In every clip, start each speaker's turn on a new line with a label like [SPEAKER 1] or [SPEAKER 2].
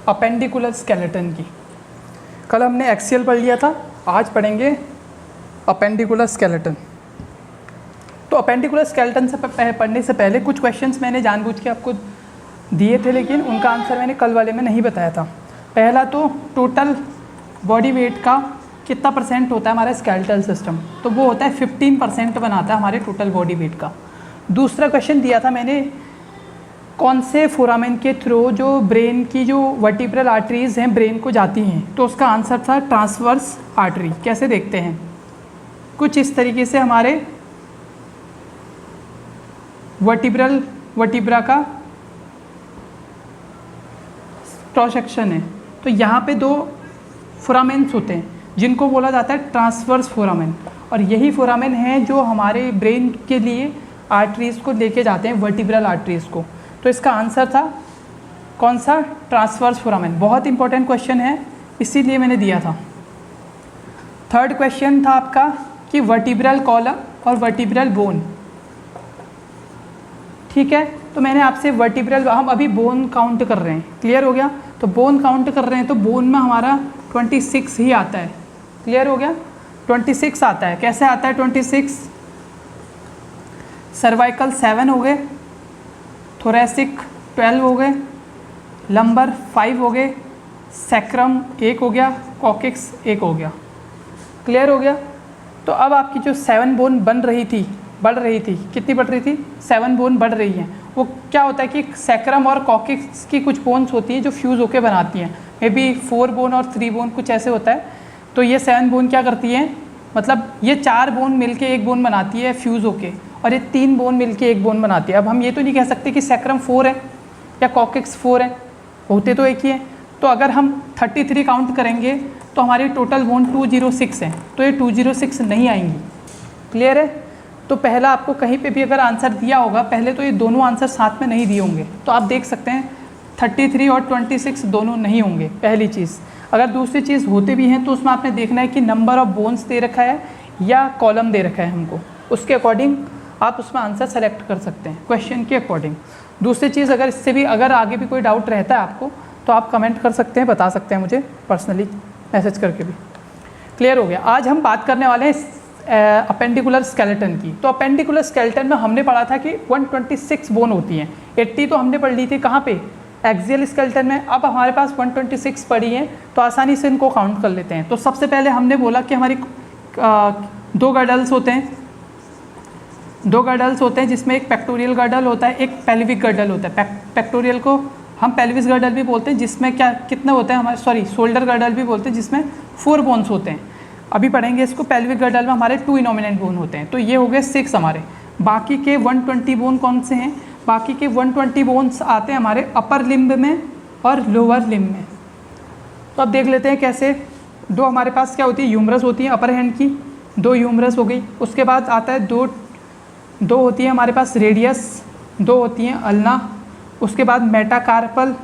[SPEAKER 1] Appendicular skeleton की। कल हमने एक्सियल पढ़ लिया था, आज पढ़ेंगे अपेंडिकुलर स्केलेटन। तो अपेंडिकुलर स्केलेटन से पढ़ने से पहले कुछ क्वेश्चंस मैंने जानबूझ के आपको दिए थे, लेकिन उनका आंसर मैंने कल वाले में नहीं बताया था। पहला तो टोटल बॉडी वेट का कितना परसेंट होता है हमारा स्केलेटल सिस्टम, तो वो होता है 15% बनाता है हमारे टोटल बॉडी वेट का। दूसरा क्वेश्चन दिया था मैंने, कौन से फोरामेन के थ्रू जो ब्रेन की जो वर्टिब्रल आर्टरीज हैं ब्रेन को जाती हैं, तो उसका आंसर था ट्रांसवर्स आर्टरी। कैसे देखते हैं, कुछ इस तरीके से हमारे वर्टिब्रा का क्रॉस सेक्शन है, तो यहाँ पे दो फोरामेन्स होते हैं जिनको बोला जाता है ट्रांसवर्स फोरामेन, और यही फोरामेन है जो हमारे ब्रेन के लिए आर्टरीज़ को लेके जाते हैं, वर्टिब्रल आर्टरीज़ को। तो इसका आंसर था कौन सा, ट्रांसवर्स फोरामेन। बहुत इंपॉर्टेंट क्वेश्चन है, इसीलिए मैंने दिया था। थर्ड क्वेश्चन था आपका कि वर्टिब्रल कॉलम और वर्टिब्रल बोन, ठीक है। तो मैंने आपसे वर्टिब्रल, हम अभी बोन काउंट कर रहे हैं, क्लियर हो गया। तो बोन काउंट कर रहे हैं तो बोन में हमारा 26 ही आता है, क्लियर हो गया। 26 आता है, कैसे आता है 26, सर्वाइकल 7 हो गए, थोरेसिक 12 हो गए, लंबर 5 हो गए, सैक्रम 1 हो गया, कॉकिक्स 1 हो गया, क्लियर हो गया। तो अब आपकी जो 7 बोन बढ़ रही थी, कितनी बढ़ रही थी, 7 बोन बढ़ रही हैं। वो क्या होता है कि सैक्रम और कॉकिक्स की कुछ बोन्स होती हैं जो फ्यूज़ होकर बनाती हैं, मे बी 4 बोन और 3 बोन कुछ ऐसे होता है। तो ये 7 बोन क्या करती हैं, मतलब ये 4 बोन मिलके एक बोन बनाती है फ्यूज़ होके, और ये 3 बोन मिलके एक बोन बनाती है। अब हम ये तो नहीं कह सकते कि सैक्रम 4 है या कॉकिक्स 4 है, होते तो एक ही है। तो अगर हम 33 काउंट करेंगे तो हमारी टोटल बोन 206 है, तो ये 206 नहीं आएंगी, क्लियर है। तो पहला आपको कहीं पे भी अगर आंसर दिया होगा, पहले तो ये दोनों आंसर साथ में नहीं दिए होंगे, तो आप देख सकते हैं 33 और 26 दोनों नहीं होंगे, पहली चीज़। अगर दूसरी चीज़ होते भी हैं तो उसमें आपने देखना है कि नंबर ऑफ बोन्स दे रखा है या कॉलम दे रखा है हमको, उसके अकॉर्डिंग आप उसमें आंसर सेलेक्ट कर सकते हैं, क्वेश्चन के अकॉर्डिंग। दूसरी चीज़, अगर इससे भी अगर आगे भी कोई डाउट रहता है आपको, तो आप कमेंट कर सकते हैं, बता सकते हैं मुझे पर्सनली मैसेज करके भी। क्लियर हो गया। आज हम बात करने वाले हैं अपेंडिकुलर स्केलेटन की। तो अपेंडिकुलर स्केलेटन में हमने पढ़ा था कि 126 बोन होती हैं, 80 तो हमने पढ़ ली थी कहाँ पे, एक्सियल स्केलेटन में। अब हमारे पास 126 पड़ी हैं, तो आसानी से इनको काउंट कर लेते हैं। तो सबसे पहले हमने बोला कि हमारी 2 गर्डल्स होते हैं, 2 गर्डल्स होते हैं जिसमें एक पेक्टोरियल गर्डल होता है, एक पेल्विक गर्डल होता है। पेक्टोरियल को हम पेल्विस गर्डल भी बोलते हैं, जिसमें क्या कितने होते हैं हमारे, सॉरी शोल्डर गर्डल भी बोलते हैं, जिसमें 4 बोन्स होते हैं। अभी पढ़ेंगे इसको। पेल्विक गर्डल में हमारे 2 इनोमिनेंट बोन होते हैं, तो ये हो गए 6 हमारे। बाकी के 120 बोन कौन से हैं, बाकी के 120 बोन्स आते हैं हमारे अपर लिम्ब में और लोअर लिम्ब में। तो अब देख लेते हैं कैसे। 2 हमारे पास क्या होती है, ह्यूमरस होती है अपर हैंड की, 2 ह्यूमरस हो गई। उसके बाद आता है 2 होती है हमारे पास रेडियस, 2 होती हैं अल्ना। उसके बाद मेटाकार्पल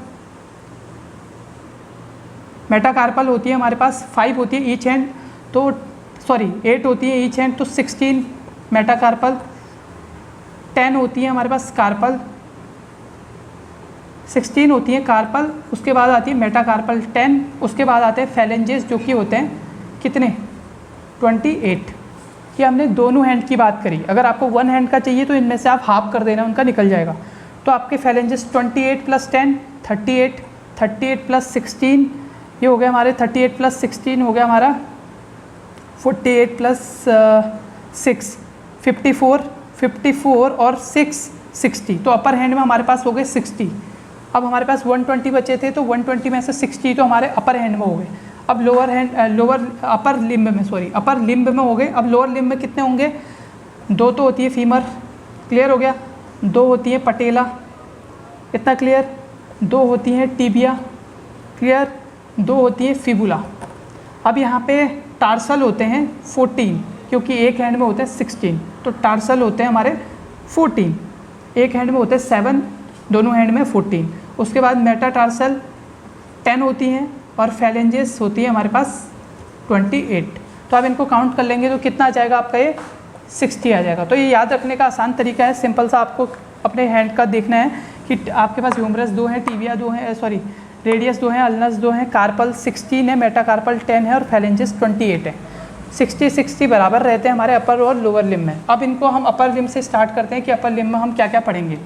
[SPEAKER 1] होती है हमारे पास, 5 होती है ईच हैंड, तो सॉरी 8 होती है ईच हैंड, तो 16 मेटाकार्पल। 10 होती है हमारे पास कार्पल, 16 होती है कार्पल। उसके बाद आती है मेटाकार्पल 10। उसके बाद आते हैं फेलेंजेस जो कि होते हैं कितने, 28। कि हमने दोनों हैंड की बात करी। अगर आपको 1 हैंड का चाहिए तो इनमें से आप हाफ कर देना, उनका निकल जाएगा। तो आपके फेलेंजेस 28 + 10 38, 38 + 16 ये हो गया हमारे 38 + 16 हो गया हमारा 48 + 6 54, 54 और 6 60। तो अपर हैंड में हमारे पास हो गए 60। अब हमारे पास 120 बचे थे, तो 120 में से 60 तो हमारे अपर हैंड में हो गए। अब अपर लिम्ब में हो गए। अब लोअर लिम्ब में कितने होंगे, 2 तो होती है फीमर, क्लियर हो गया, 2 होती है पटेला, इतना क्लियर, 2 होती है टिबिया, क्लियर, 2 होती है फिबुला। अब यहाँ पे टार्सल होते हैं 14, क्योंकि एक हैंड में होते हैं 16, तो टार्सल होते हैं हमारे 14, एक हैंड में होते हैं 7, दोनों हैंड में 14। उसके बाद मेटाटार्सल 10 होती हैं और फेलेंजेस होती है हमारे पास 28। तो आप इनको काउंट कर लेंगे तो कितना आ जाएगा आपका, ये 60 आ जाएगा। तो ये याद रखने का आसान तरीका है, सिंपल सा। आपको अपने हैंड का देखना है कि आपके पास ह्यूमरस 2 हैं, टिबिया 2 हैं, सॉरी रेडियस 2 है, अल्नस 2 है, कार्पल 16 है, मेटाकार्पल 10 है और फैलेंजेस 28 है। 60-60 बराबर रहते हैं हमारे अपर और लोअर लिम्ब में। अब इनको हम अपर लिम्ब से स्टार्ट करते हैं कि अपर लिम्ब में हम क्या क्या पढ़ेंगे।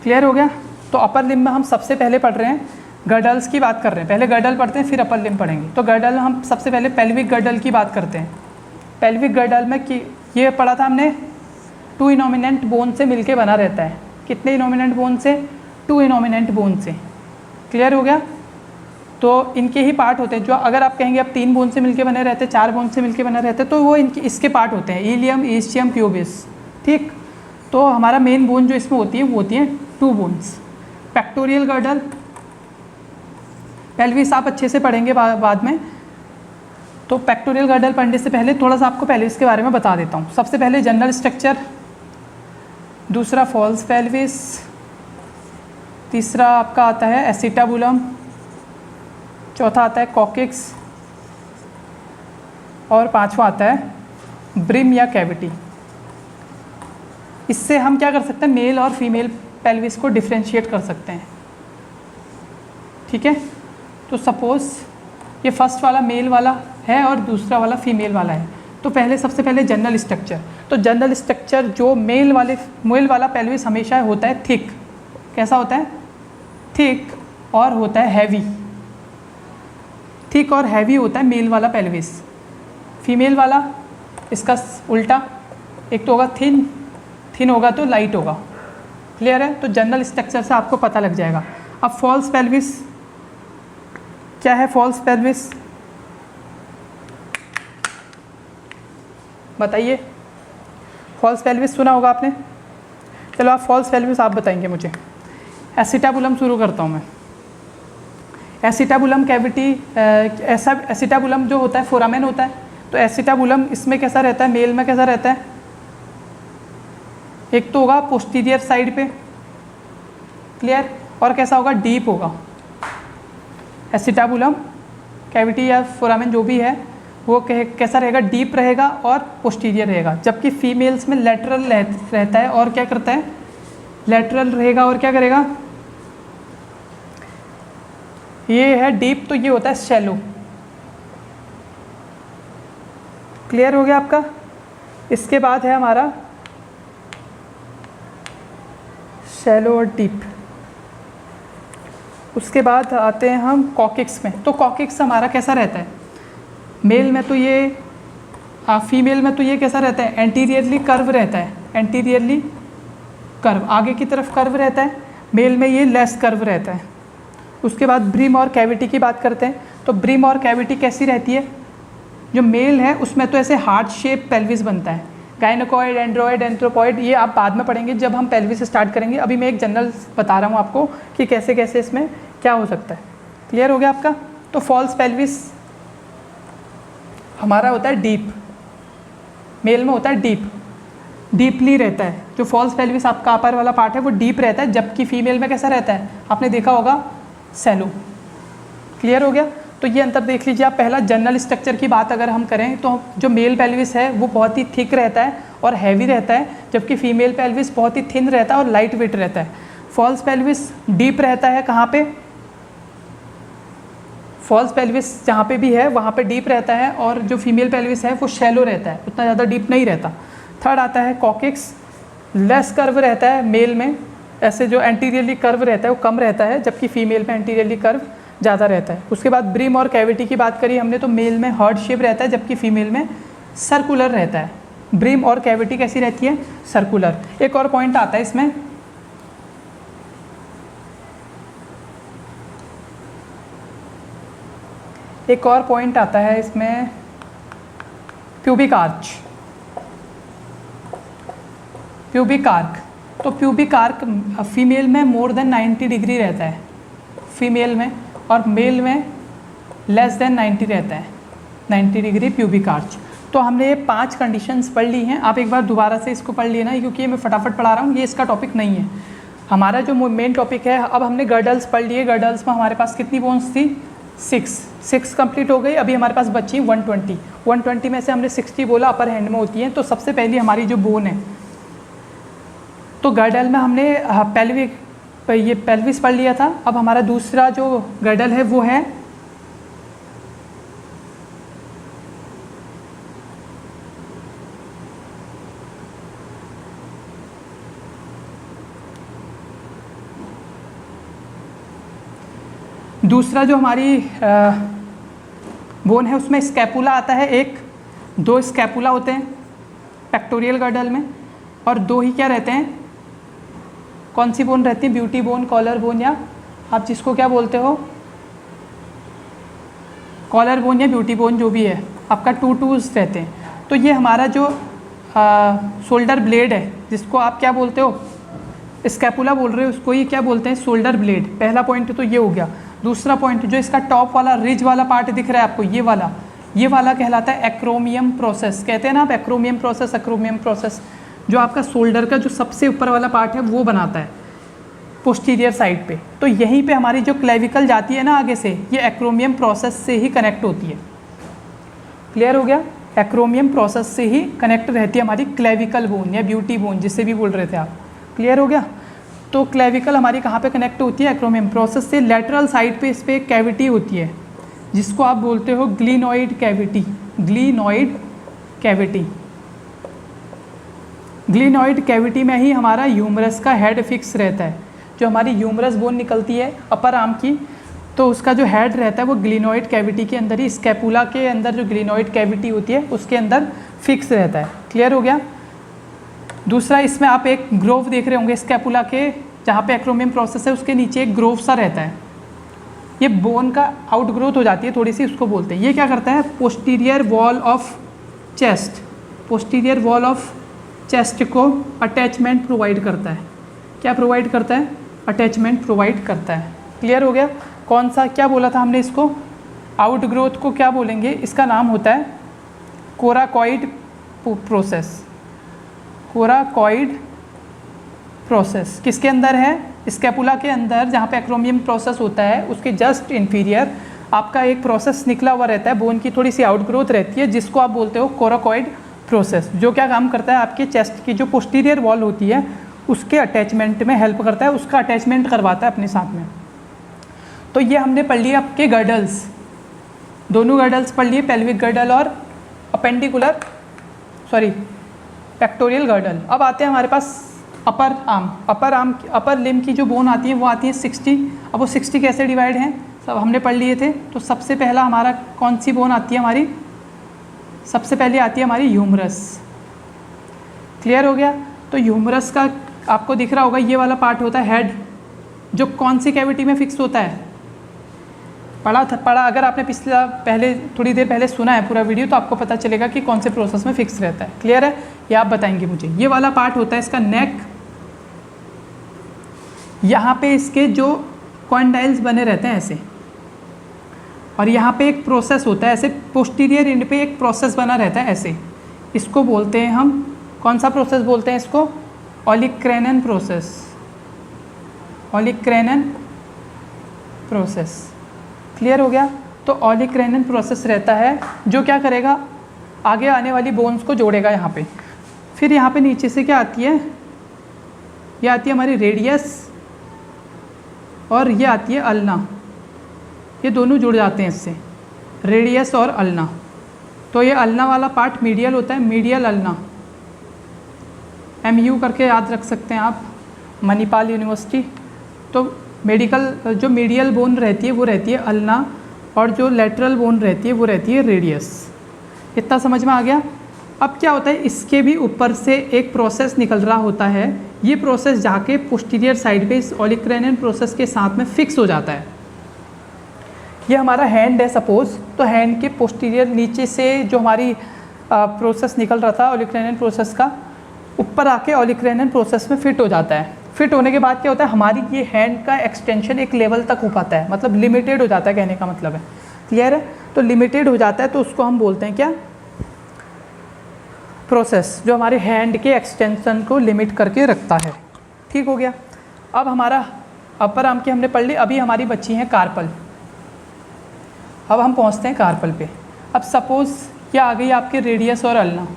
[SPEAKER 1] क्लियर हो गया? तो अपर लिम्ब में हम सबसे पहले पढ़ रहे हैं गर्डल्स की बात कर रहे हैं। पहले गर्डल पढ़ते हैं फिर अपर लिम्ब पढ़ेंगे। तो गर्डल हम सबसे पहले पेल्विक गर्डल की बात करते हैं। पेल्विक गर्डल में कि ये पढ़ा था हमने 2 इनोमिनेंट बोन से मिलके बना रहता है। कितने इनोमिनेंट बोन से? 2 इनोमिनेंट बोन से। क्लियर हो गया? तो इनके ही पार्ट होते हैं जो अगर आप कहेंगे अब 3 बोन से मिलके बने रहते, 4 बोन से मिलके बने रहते, तो वो इनके इसके पार्ट होते हैं, इलियम, इस्चियम, प्यूबिस। ठीक, तो हमारा मेन बोन जो इसमें होती है वो होती है 2 बोन्स। पेक्टोरियल गर्डल, पेल्विस आप अच्छे से पढ़ेंगे बाद में। तो पेक्टोरियल गर्डल पढ़ने से पहले थोड़ा सा आपको पेल्विस के बारे में बता देता हूँ। सबसे पहले जनरल स्ट्रक्चर, दूसरा फॉल्स पेल्विस, तीसरा आपका आता है एसिटाबुलम, चौथा आता है कॉकिक्स और पांचवा आता है ब्रिम या कैविटी। इससे हम क्या कर सकते हैं, मेल और फीमेल पेल्विस को डिफ्रेंशिएट कर सकते हैं। ठीक है, तो सपोज़ ये फर्स्ट वाला मेल वाला है और दूसरा वाला फीमेल वाला है। तो पहले सबसे पहले जनरल स्ट्रक्चर। तो जनरल स्ट्रक्चर जो मेल वाला पेल्विस हमेशा होता है थिक। कैसा होता है? थिक और होता है हैवी। थिक और हैवी होता है मेल वाला पेल्विस। फीमेल वाला इसका उल्टा, एक तो होगा थिन होगा तो लाइट होगा। क्लियर है? तो जनरल स्ट्रक्चर से आपको पता लग जाएगा। अब फॉल्स पेल्विस क्या है? फॉल्स पेल्विस बताइए। फॉल्स पेल्विस सुना होगा आपने। चलो आप फॉल्स पेल्विस आप बताएंगे मुझे। एसिटाबुलम शुरू करता हूँ मैं। एसिटाबुलम कैविटी, ऐसा एसिटाबुलम जो होता है फोरामेन होता है। तो एसिटाबुलम इसमें कैसा रहता है, मेल में कैसा रहता है? एक तो होगा पोस्टीरियर साइड पे, क्लियर, और कैसा होगा? डीप होगा। एसिटाबुलम कैविटी या फोरामेन जो भी है वो कैसा रहेगा? डीप रहेगा और पोस्टीरियर रहेगा। जबकि फीमेल्स में लेटरल रहता है और क्या करता है? लेटरल रहेगा और क्या करेगा? ये है डीप, तो ये होता है शैलो। क्लियर हो गया आपका? इसके बाद है हमारा शैलो और डीप। उसके बाद आते हैं हम कॉकिक्स में। तो कॉकिक्स हमारा कैसा रहता है? मेल में तो ये, फीमेल में तो ये कैसा रहता है? एंटीरियरली कर्व रहता है। एंटीरियरली कर्व, आगे की तरफ कर्व रहता है। मेल में ये लेस कर्व रहता है। उसके बाद ब्रिम और कैविटी की बात करते हैं। तो ब्रिम और कैविटी कैसी रहती है? जो मेल है उसमें तो ऐसे हार्ट शेप पेल्विस बनता है। गायनोकॉइड, एंड्रॉयड, एंथ्रोपॉइड ये आप बाद में पढ़ेंगे जब हम पेल्विस स्टार्ट करेंगे। अभी मैं एक जनरल बता रहा हूँ आपको कि कैसे कैसे इसमें क्या हो सकता है। क्लियर हो गया आपका? तो फॉल्स पेल्विस हमारा होता है डीप, मेल में होता है डीप, डीपली रहता है। जो फॉल्स पेल्विस आपका अपर वाला पार्ट है वो डीप रहता है, जबकि फीमेल में कैसा रहता है? आपने देखा होगा सैलो। क्लियर हो गया? तो ये अंतर देख लीजिए आप। पहला जनरल स्ट्रक्चर की बात अगर हम करें तो जो मेल पेल्विस है वो बहुत ही थिक रहता है और हैवी रहता है, जबकि फीमेल पेल्विस बहुत ही थिन रहता है और लाइट वेट रहता है। फॉल्स पेल्विस डीप रहता है कहाँ पे? फॉल्स पेल्विस जहाँ पे भी है वहाँ पे डीप रहता है, और जो फीमेल पेल्विस है वो शैलो रहता है, उतना ज़्यादा डीप नहीं रहता। थर्ड आता है कॉकिक्स, लेस कर्व रहता है मेल में, ऐसे जो एंटीरियरली कर्व रहता है वो कम रहता है, जबकि फीमेल में एंटीरियरली कर्व ज़्यादा रहता है। उसके बाद ब्रिम और कैविटी की बात करी हमने, तो मेल में हार्ट शेप रहता है जबकि फीमेल में सर्कुलर रहता है। ब्रिम और कैविटी कैसी रहती है? सर्कुलर। एक और पॉइंट आता है इसमें, एक और पॉइंट आता है इसमें, प्यूबिक आर्च, प्यूबिक आर्क। तो प्यूबिक आर्क फीमेल में मोर देन 90 डिग्री रहता है फीमेल में, और मेल में लेस देन 90 रहता है, 90 डिग्री प्यूबिक आर्च। तो हमने ये 5 कंडीशंस पढ़ ली हैं। आप एक बार दोबारा से इसको पढ़ लिए ना, क्योंकि ये मैं फटाफट पढ़ा रहा हूँ, ये इसका टॉपिक नहीं है। हमारा जो मेन टॉपिक है, अब हमने गर्डल्स पढ़ लिए। गर्डल्स में हमारे पास कितनी बोन्स थी? 6 कंप्लीट हो गई। अभी हमारे पास बची 120 में से हमने 60 बोला अपर हैंड में होती हैं। तो सबसे पहली हमारी जो बोन है, तो गर्डल में हमने पेल्विक ये पेल्विस पढ़ लिया था। अब हमारा दूसरा जो गर्डल है वो है दूसरा जो हमारी बोन है उसमें स्कैपुला आता है। एक दो स्कैपुला होते हैं पेक्टोरियल गर्डल में, और दो ही क्या रहते हैं, कौन सी बोन रहती है, ब्यूटी बोन, कॉलर बोन, या आप जिसको क्या बोलते हो, कॉलर बोन या ब्यूटी बोन, जो भी है आपका टू टूज रहते हैं। तो ये हमारा जो शोल्डर ब्लेड है जिसको आप क्या बोलते हो, स्कैपुला बोल रहे हो, उसको ये क्या बोलते हैं, शोल्डर ब्लेड। पहला पॉइंट तो ये हो गया। दूसरा पॉइंट जो इसका टॉप वाला रिज वाला पार्ट दिख रहा है आपको, ये वाला कहलाता है एक्रोमियम प्रोसेस। कहते हैं ना आप एक्रोमियम प्रोसेस, एक्रोमियम प्रोसेस जो आपका शोल्डर का जो सबसे ऊपर वाला पार्ट है वो बनाता है पोस्टीरियर साइड पे। तो यहीं पे हमारी जो क्लेविकल जाती है ना आगे से, ये एक्रोमियम प्रोसेस से ही कनेक्ट होती है। क्लियर हो गया? एक्रोमियम प्रोसेस से ही कनेक्ट रहती है हमारी क्लेविकल बोन या ब्यूटी बोन, जिसे भी बोल रहे थे आप। क्लियर हो गया? तो क्लेविकल हमारी कहाँ पे कनेक्ट होती है, एक्रोमियम प्रोसेस से। लेटरल साइड पे इस पर एक कैविटी होती है जिसको आप बोलते हो glenoid cavity. Glenoid cavity, glenoid cavity में ही हमारा ह्यूमरस का हेड फिक्स रहता है। जो हमारी ह्यूमरस बोन निकलती है अपर आर्म की, तो उसका जो हेड रहता है वो ग्लिनॉइड कैविटी के अंदर ही, स्कैपुला के अंदर जो ग्लिनॉइड कैविटी होती है उसके अंदर फिक्स रहता है। क्लियर हो गया? दूसरा, इसमें आप एक ग्रोव देख रहे होंगे स्कैपुला के, जहाँ पे एक्रोमियम प्रोसेस है उसके नीचे एक ग्रोव सा रहता है। ये बोन का आउट ग्रोथ हो जाती है थोड़ी सी, उसको बोलते हैं। ये क्या करता है, posterior wall of chest, posterior wall of chest को अटैचमेंट प्रोवाइड करता है। क्या प्रोवाइड करता है? अटैचमेंट प्रोवाइड करता है। क्लियर हो गया? कौन सा, क्या बोला था हमने इसको, आउट ग्रोथ को क्या बोलेंगे, इसका नाम होता है कोराकॉइड प्रोसेस। कोराकॉइड प्रोसेस किसके अंदर है, स्कैपुला के अंदर, जहाँ पे एक्रोमियम प्रोसेस होता है उसके जस्ट इंफीरियर आपका एक प्रोसेस निकला हुआ रहता है, बोन की थोड़ी सी आउट ग्रोथ रहती है, जिसको आप बोलते हो कोराकॉइड प्रोसेस। जो क्या काम करता है, आपके चेस्ट की जो पोस्टीरियर वॉल होती है उसके अटैचमेंट में हेल्प करता है, उसका अटैचमेंट करवाता है अपने साथ में। तो ये हमने पढ़ लिए आपके गर्डल्स, दोनों गर्डल्स पढ़ लिए, पेल्विक गर्डल और अपेंडिकुलर पेक्टोरियल गर्डल। अब आते हैं हमारे पास अपर आर्म, अपर लिम्ब की जो बोन आती है वो आती है 60। अब वो 60 कैसे डिवाइड हैं सब हमने पढ़ लिए थे। तो सबसे पहला हमारा कौन सी बोन आती है हमारी, सबसे पहले आती है हमारी ह्यूमरस। क्लियर हो गया? तो ह्यूमरस का आपको दिख रहा होगा ये वाला पार्ट होता है हेड, जो कौन सी कैविटी में फिक्स होता है, पढ़ा अगर आपने पहले थोड़ी देर पहले सुना है पूरा वीडियो तो आपको पता चलेगा कि कौन से प्रोसेस में फिक्स रहता है। क्लियर है? ये आप बताएंगे मुझे। ये वाला पार्ट होता है इसका नेक, यहाँ पे इसके जो कॉन्डाइल्स बने रहते हैं ऐसे, और यहाँ पे एक प्रोसेस होता है ऐसे, पोस्टीरियर एंड पे एक प्रोसेस बना रहता है ऐसे, इसको बोलते हैं हम, कौन सा प्रोसेस बोलते हैं इसको, ओलिक्रैनन प्रोसेस। ओलिक्रैनन प्रोसेस। क्लियर हो गया? तो ओलिक्रैनन प्रोसेस रहता है जो क्या करेगा, आगे आने वाली बोन्स को जोड़ेगा यहाँ पे। फिर यहाँ पे नीचे से क्या आती है, ये आती है हमारी रेडियस और ये आती है अल्ना, ये दोनों जुड़ जाते हैं इससे, रेडियस और अल्ना। तो ये अल्ना वाला पार्ट मीडियल होता है, मीडियल अल्ना, MU करके याद रख सकते हैं आप, मणिपाल यूनिवर्सिटी। तो मेडिकल जो मीडियल बोन रहती है वो रहती है अल्ना, और जो लेटरल बोन रहती है वो रहती है रेडियस। इतना समझ में आ गया? अब क्या होता है, इसके भी ऊपर से एक प्रोसेस निकल रहा होता है, ये प्रोसेस जाके पोस्टीरियर साइड पे इस ओलिक्रैनन प्रोसेस के साथ में फिक्स हो जाता है। ये हमारा हैंड है सपोज, तो हैंड के पोस्टीरियर नीचे से जो हमारी प्रोसेस निकल रहा था ओलिक्रैनन प्रोसेस का, ऊपर आके ओलिक्रैनन प्रोसेस में फिट हो जाता है। फिट होने के बाद क्या होता है, हमारी ये हैंड का एक्सटेंशन एक लेवल तक हो पाता है, मतलब लिमिटेड हो जाता है, कहने का मतलब है। क्लियर है? तो लिमिटेड हो जाता है तो उसको हम बोलते हैं क्या, प्रोसेस, जो हमारे हैंड के एक्सटेंशन को लिमिट करके रखता है। ठीक हो गया? अब हमारा अपर आर्म की हमने पढ़ ली, अभी हमारी बच्ची हैं कार्पल। अब हम पहुंचते हैं कार्पल पे। अब सपोज क्या आ गई आपके रेडियस और अल्ना।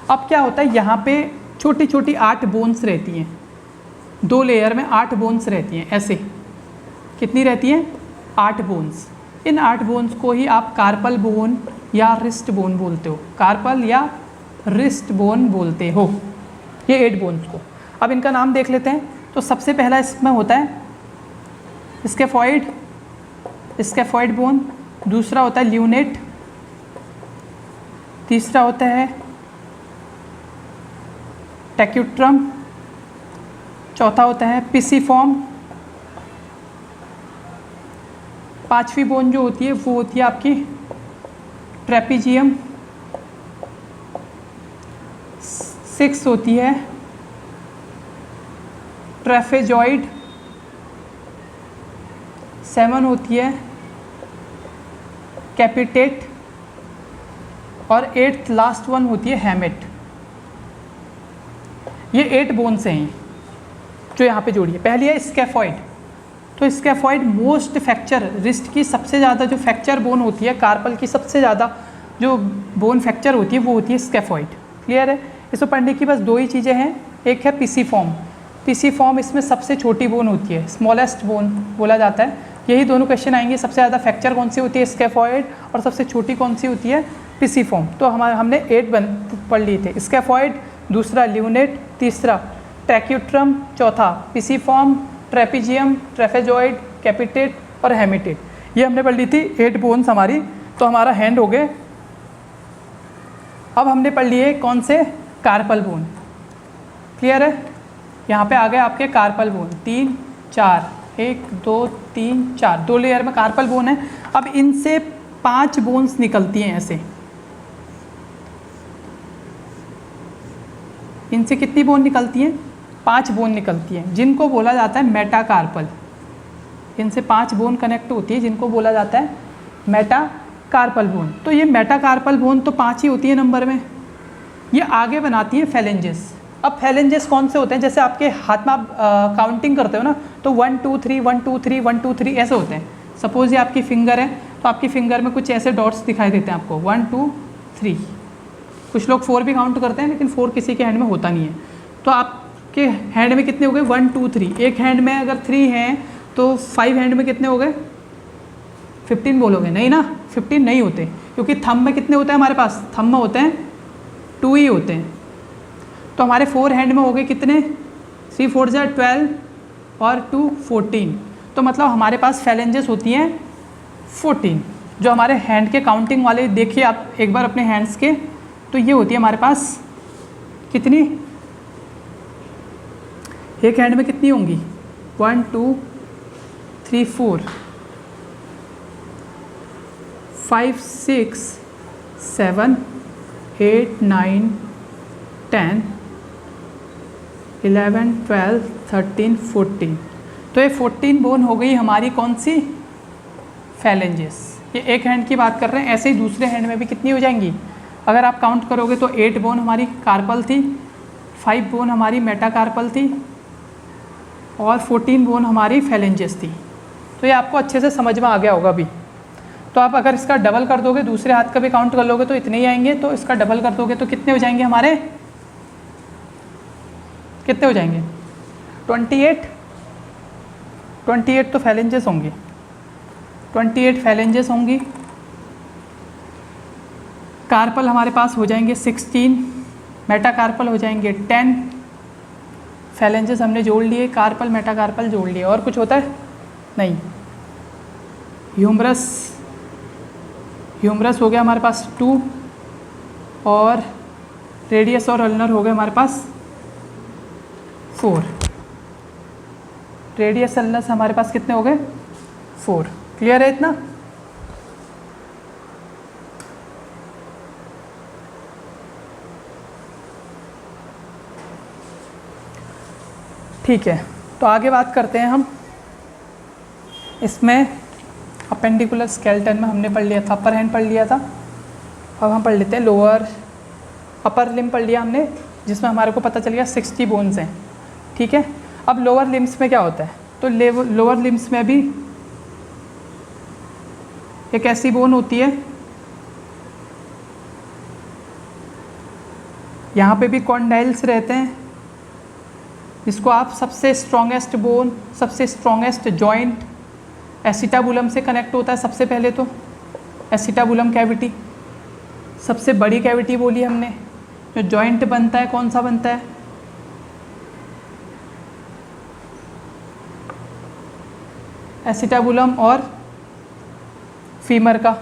[SPEAKER 1] अब क्या होता है, यहाँ पे छोटी छोटी 8 बोन्स रहती हैं 2 लेयर में 8 बोन्स रहती हैं ऐसे। कितनी रहती हैं? 8 बोन्स। इन 8 बोन्स को ही आप कार्पल बोन या रिस्ट बोन बोलते हो, कार्पल या रिस्ट बोन बोलते हो, ये 8 बोन्स को। अब इनका नाम देख लेते हैं। तो सबसे पहला इसमें होता है स्कैफॉइड, स्कैफॉइड बोन। दूसरा होता है ल्यूनेट। तीसरा होता है टैक्यूट्रम। चौथा होता है पिसीफॉर्म। पांचवी बोन जो होती है वो होती है आपकी ट्रेपीजियम। 6 होती है ट्रेफेजॉइड। 7 होती है कैपिटेट। और 8th लास्ट वन होती है हैमेट। ये 8 बोन्स हैं जो यहाँ पे जोड़ी है। पहली है स्कैफॉइड। तो स्कैफॉइड मोस्ट फ्रैक्चर, रिस्ट की सबसे ज़्यादा जो फ्रैक्चर बोन होती है, कार्पल की सबसे ज़्यादा जो बोन फ्रैक्चर होती है वो होती है स्कैफॉइड। क्लियर है? इसको पढ़ने की बस 2 ही चीज़ें हैं। एक है पिसीफॉर्म। पिसीफॉर्म इसमें सबसे छोटी बोन होती है, स्मॉलेस्ट बोन बोला जाता है। यही दोनों क्वेश्चन आएंगे। सबसे ज़्यादा फ्रैक्चर कौन सी होती है? स्कैफॉइड। और सबसे छोटी कौन सी होती है? पिसीफॉर्म। तो हमने 8 पढ़ लिए थे। स्कैफॉइड, दूसरा ल्यूनेट, तीसरा ट्रैक्यूट्रम, चौथा पिसीफॉर्म, ट्रेपीजियम, ट्रेफेजॉइड, कैपिटेट और हेमिटेट। ये हमने पढ़ ली थी 8 बोन्स हमारी। तो हमारा हैंड हो गए। अब हमने पढ़ लिए कौन से? Carpal bone. क्लियर है? यहाँ पे आ गए आपके कार्पल बोन 3 4, 1 2 3 4, 2 लेयर में कार्पल बोन है। अब इनसे 5 बोन्स निकलती हैं ऐसे। इनसे कितनी बोन निकलती हैं? 5 बोन निकलती हैं, जिनको बोला जाता है मेटाकार्पल। इनसे 5 बोन कनेक्ट होती है, जिनको बोला जाता है मेटाकार्पल बोन। तो ये मेटाकार्पल बोन तो 5 ही होती है नंबर में। ये आगे बनाती है फेलेंजेस। अब फेलेंजेस कौन से होते हैं? जैसे आपके हाथ में आप काउंटिंग करते हो ना, तो 1 2 3 1 2 3 1 2 3 ऐसे होते हैं। सपोज ये आपकी फिंगर है, तो आपकी फिंगर में कुछ ऐसे डॉट्स दिखाई देते हैं आपको, 1 2 3। कुछ लोग 4 भी काउंट करते हैं, लेकिन 4 किसी के हैंड में होता नहीं है। तो आपके हैंड में कितने हो गए? 1 2 3। एक हैंड में अगर 3 हैं तो 5 हैंड में कितने हो गए? 15 बोलोगे? नहीं ना, 15 नहीं होते, क्योंकि थंब में कितने होते हैं हमारे पास? थंब में होते हैं 2 ही होते हैं। तो हमारे 4 हैंड में हो गए कितने? 3 4 जा 12 और 2 14। तो मतलब हमारे पास फेलेंजेस होती हैं 14, जो हमारे हैंड के काउंटिंग वाले। देखिए आप एक बार अपने हैंड्स के, तो ये होती है हमारे पास कितनी? एक हैंड में कितनी होंगी? 1 2 3 4 5 6 7 8 9 10 11 12 13 14। तो ये 14 बोन हो गई हमारी कौन सी? फेलेंजेस। ये एक हैंड की बात कर रहे हैं। ऐसे ही दूसरे हैंड में भी कितनी हो जाएंगी? अगर आप काउंट करोगे तो 8 बोन हमारी कार्पल थी, 5 बोन हमारी मेटाकार्पल थी और 14 बोन हमारी फेलेंजेस थी। तो ये आपको अच्छे से समझ में आ गया होगा अभी। तो आप अगर इसका डबल कर दोगे, दूसरे हाथ का भी काउंट कर लोगे तो इतने ही आएंगे। तो इसका डबल कर दोगे तो कितने हो जाएंगे हमारे? कितने हो जाएंगे? 28। 28 तो फेलेंजेस होंगी, 28 फेलेंजेस होंगी। कार्पल हमारे पास हो जाएंगे 16, मेटाकार्पल हो जाएंगे 10। फेलेंजेस हमने जोड़ लिए, कार्पल मेटाकार्पल जोड़ लिए। और कुछ होता है? नहीं। ह्यूमरस, ह्यूमरस हो गया हमारे पास 2 और रेडियस और अल्नर हो गए हमारे पास 4। रेडियस अल्नर हमारे पास कितने हो गए? 4। क्लियर है इतना? ठीक है, तो आगे बात करते हैं हम। इसमें अपेंडिकुलर स्केलेटन में हमने पढ़ लिया था, अपर हैंड पढ़ लिया था। अब हम पढ़ लेते हैं लोअर, अपर लिम्ब पढ़ लिया हमने, जिसमें हमारे को पता चल गया 60 बोन्स हैं। ठीक है, अब लोअर लिम्स में क्या होता है? तो लोअर लिम्स में भी एक ऐसी बोन होती है, यहाँ पे भी कॉन्डाइल्स रहते हैं जिसको आप सबसे स्ट्रॉन्गेस्ट बोन, सबसे स्ट्रॉन्गेस्ट जॉइंट एसिटाबुलम से कनेक्ट होता है सबसे पहले तो। एसिटाबुलम कैविटी सबसे बड़ी कैविटी बोली हमने। जो जॉइंट बनता है कौन सा बनता है? एसिटाबुलम और फीमर का।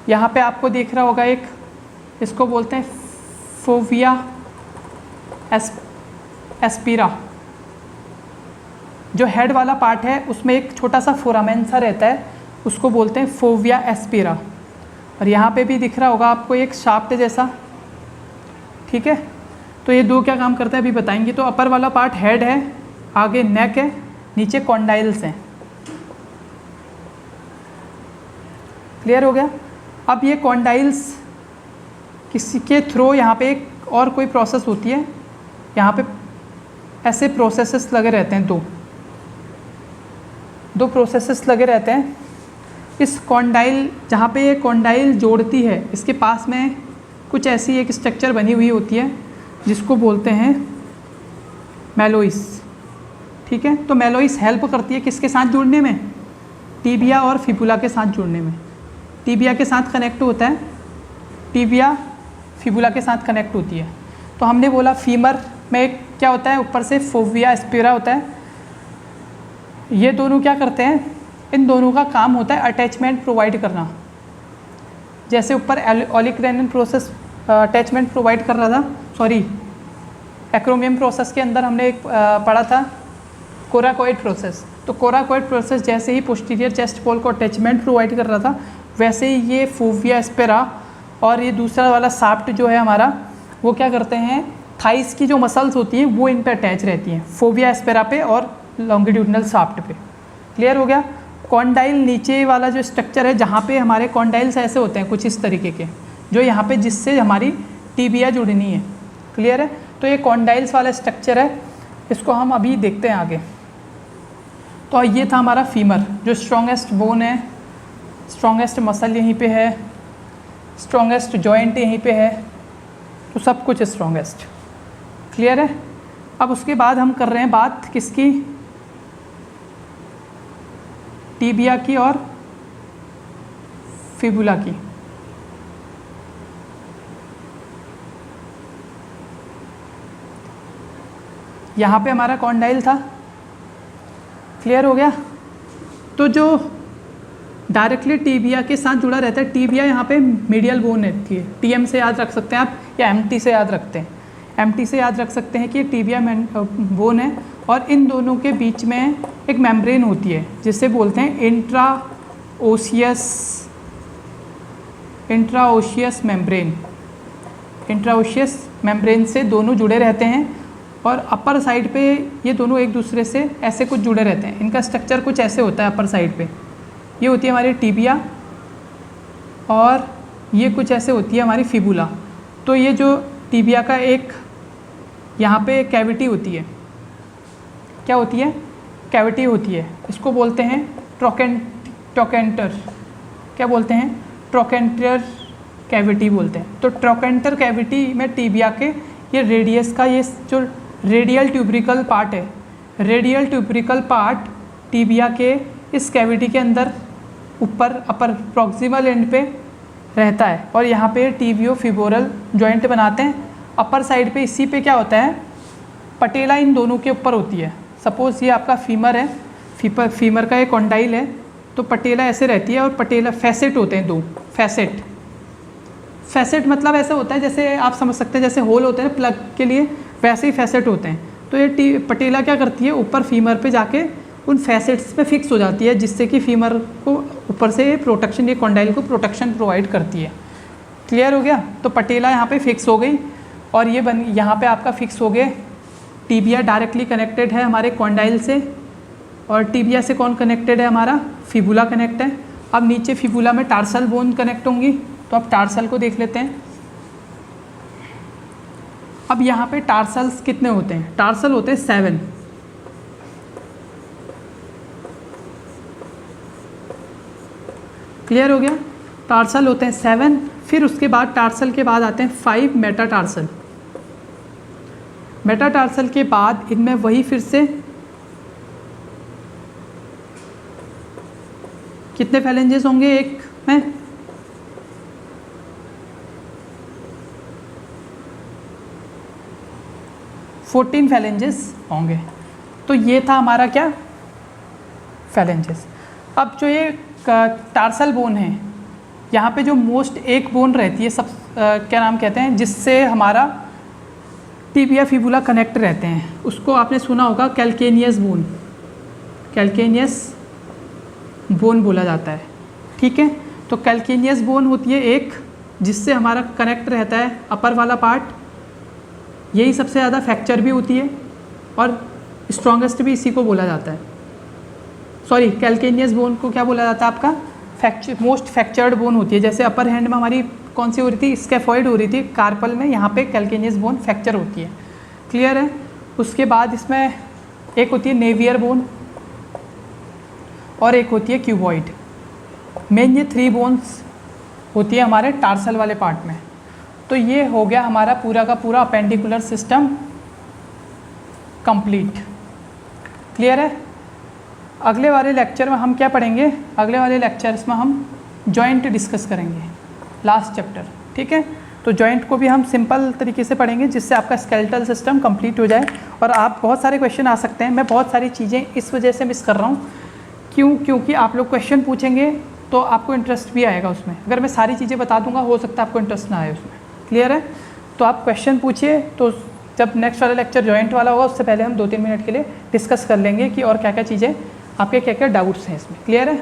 [SPEAKER 1] यहाँ पे आपको दिख रहा होगा एक, इसको बोलते हैं फोविया एस्पिरा। जो हेड वाला पार्ट है उसमें एक छोटा सा फोरामेन सा रहता है, उसको बोलते हैं फोविया एस्पिरा। और यहाँ पे भी दिख रहा होगा आपको एक शाफ्ट जैसा, ठीक है। तो ये दो क्या काम करता है अभी बताएंगे। तो अपर वाला पार्ट हेड है, आगे नेक है, नीचे कॉन्डाइल्स हैं। क्लियर हो गया? अब ये कॉन्डाइल्स किसी के थ्रू यहाँ पे एक और कोई प्रोसेस होती है, यहाँ पे ऐसे प्रोसेसेस लगे रहते हैं, दो प्रोसेसेस लगे रहते हैं। इस कॉन्डाइल, जहाँ पे ये कॉन्डाइल जोड़ती है, इसके पास में कुछ ऐसी एक स्ट्रक्चर बनी हुई होती है जिसको बोलते हैं मेलोइस, ठीक है। तो मेलोइस हेल्प करती है किसके साथ जुड़ने में? टीबिया और फिबुला के साथ जुड़ने में। टीबिया के साथ कनेक्ट होता है, टीबिया फिबुला के साथ कनेक्ट होती है। तो हमने बोला फीमर में क्या होता है, ऊपर से फोविया एस्पिरा होता है। ये दोनों क्या करते हैं? इन दोनों का काम होता है अटैचमेंट प्रोवाइड करना। जैसे ऊपर ओलिक्रेनियन प्रोसेस अटैचमेंट प्रोवाइड कर रहा था, सॉरी एक्रोमियम प्रोसेस के अंदर हमने एक पढ़ा था कोराकोइड प्रोसेस। तो कोराकोइड प्रोसेस जैसे ही पोस्टीरियर चेस्ट वॉल को अटैचमेंट प्रोवाइड कर रहा था, वैसे ही ये फोविया एस्पिरा और ये दूसरा वाला शाफ्ट जो है हमारा, वो क्या करते हैं, थाइस की जो मसल्स होती हैं वो इन पे अटैच रहती हैं, फोविया एस्पिरा पे और लॉन्गिट्यूडनल शाफ्ट पे। क्लियर हो गया? कॉन्डाइल नीचे वाला जो स्ट्रक्चर है, जहाँ पे हमारे कॉन्डाइल्स ऐसे होते हैं कुछ इस तरीके के, जो यहाँ पे जिससे हमारी टीबिया जुड़नी है। क्लियर है? तो ये कॉन्डाइल्स वाला स्ट्रक्चर है, इसको हम अभी देखते हैं आगे। तो ये था हमारा फीमर, जो स्ट्रॉन्गेस्ट बोन है, स्ट्रॉन्गेस्ट मसल यहीं पे है, स्ट्रॉन्गेस्ट जॉइंट यहीं पे है, तो सब कुछ स्ट्रॉन्गेस्ट। क्लियर है? अब उसके बाद हम कर रहे हैं बात किसकी? टीबिया की और फिबुला की। यहाँ पे हमारा कॉन्डाइल था। क्लियर हो गया? तो जो डायरेक्टली टीबिया के साथ जुड़ा रहता है, टीबिया यहाँ पे मीडियल बोन रहती है। टीएम से याद रख सकते हैं आप, या एमटी से याद रखते हैं। एमटी से याद रख सकते हैं कि टीबिया बोन है, और इन दोनों के बीच में एक मेम्ब्रेन होती है जिसे बोलते हैं इंट्राओशियस मेम्ब्रेन। इंट्राओशियस मेम्ब्रेन से दोनों जुड़े रहते हैं, और अपर साइड पे ये दोनों एक दूसरे से ऐसे कुछ जुड़े रहते हैं। इनका स्ट्रक्चर कुछ ऐसे होता है। अपर साइड पे ये होती है हमारी टीबिया, और ये कुछ ऐसे होती है हमारी फिबुला। तो ये जो टीबिया का एक यहाँ पे कैविटी होती है, क्या होती है? कैविटी होती है। इसको बोलते हैं ट्रोकेंटर। क्या बोलते हैं? ट्रोकेंटर कैविटी बोलते हैं। तो ट्रोकेंटर कैविटी में टीबिया के ये रेडियस का ये जो रेडियल ट्यूबरिकल पार्ट है, रेडियल ट्यूबरिकल पार्ट टीबिया के इस कैविटी के अंदर ऊपर अपर प्रॉक्सिमल एंड पे रहता है, और यहाँ पे टीबियो फिबोरल जॉइंट बनाते हैं। अपर साइड पे इसी पे क्या होता है, पटेला इन दोनों के ऊपर होती है। सपोज़ ये आपका फीमर है, फीमर का एक कॉन्डाइल है, तो पटेला ऐसे रहती है, और पटेला फैसेट होते हैं, दो फैसेट मतलब ऐसा होता है जैसे आप समझ सकते हैं जैसे होल होते हैं प्लग के लिए, वैसे ही फैसेट होते हैं। तो ये पटेला क्या करती है, ऊपर फीमर पे जाके उन फैसेट्स पे फिक्स हो जाती है, जिससे कि फीमर को ऊपर से प्रोटेक्शन, ये कॉन्डाइल को प्रोटेक्शन प्रोवाइड करती है। क्लियर हो गया? तो पटेला यहाँ पे फिक्स हो गई, और ये यहाँ पे आपका फिक्स हो गए। टीबिया डायरेक्टली कनेक्टेड है हमारे कॉन्डाइल से, और टीबिया से कौन कनेक्टेड है? हमारा फिबुला कनेक्ट है। अब नीचे फिबुला में टार्सल बोन कनेक्ट होंगी, तो अब टार्सल को देख लेते हैं। अब यहाँ पे टार्सल्स कितने होते हैं? टार्सल होते हैं 7। क्लियर हो गया? टार्सल होते हैं 7। फिर उसके बाद टार्सल के बाद आते हैं 5 मेटाटार्सल। मेटाटार्सल के बाद इनमें वही फिर से कितने फैलेंजेस होंगे एक में? 14 फैलेंजेस होंगे। तो ये था हमारा क्या, फैलेंजेस। अब जो ये टार्सल बोन है, यहाँ पे जो मोस्ट एक बोन रहती है, सब क्या नाम कहते हैं, जिससे हमारा टिबिया फिबुला कनेक्ट रहते हैं, उसको आपने सुना होगा कैल्केनियस बोन, कैल्केनियस बोन बोला जाता है। ठीक है, तो कैल्केनियस बोन होती है एक, जिससे हमारा कनेक्ट रहता है अपर वाला पार्ट, यही सबसे ज़्यादा फ्रैक्चर भी होती है और स्ट्रॉन्गेस्ट भी इसी को बोला जाता है। सॉरी, कैल्केनियस बोन को क्या बोला जाता है आपका, मोस्ट फ्रैक्चर्ड बोन होती है। जैसे अपर हैंड में हमारी कौन सी हो रही थी, स्कैफॉइड हो रही थी, कार्पल में यहाँ पे कैल्केनियस बोन फ्रैक्चर होती है। क्लियर है। उसके बाद इसमें एक होती है नेवियर बोन और एक होती है क्यूबॉइड। मेन ये 3 बोन्स होती है हमारे टार्सल वाले पार्ट में। तो ये हो गया हमारा पूरा का पूरा अपेंडिकुलर सिस्टम कंप्लीट। क्लियर है। अगले वाले लेक्चर में हम क्या पढ़ेंगे, अगले वाले लेक्चर्स में हम जॉइंट डिस्कस करेंगे, लास्ट चैप्टर। ठीक है, तो जॉइंट को भी हम सिंपल तरीके से पढ़ेंगे, जिससे आपका स्केलेटल सिस्टम कंप्लीट हो जाए। और आप बहुत सारे क्वेश्चन आ सकते हैं, मैं बहुत सारी चीज़ें इस वजह से मिस कर रहा हूँ, क्योंकि आप लोग क्वेश्चन पूछेंगे तो आपको इंटरेस्ट भी आएगा उसमें। अगर मैं सारी चीज़ें बता दूंगा, हो सकता है आपको इंटरेस्ट ना आए उसमें। क्लियर है। तो आप क्वेश्चन पूछिए, तो जब नेक्स्ट वाला लेक्चर जॉइंट वाला होगा, उससे पहले हम 2-3 मिनट के लिए डिस्कस कर लेंगे कि और क्या क्या चीज़ें, आपके क्या क्या डाउट्स हैं इसमें। क्लियर है।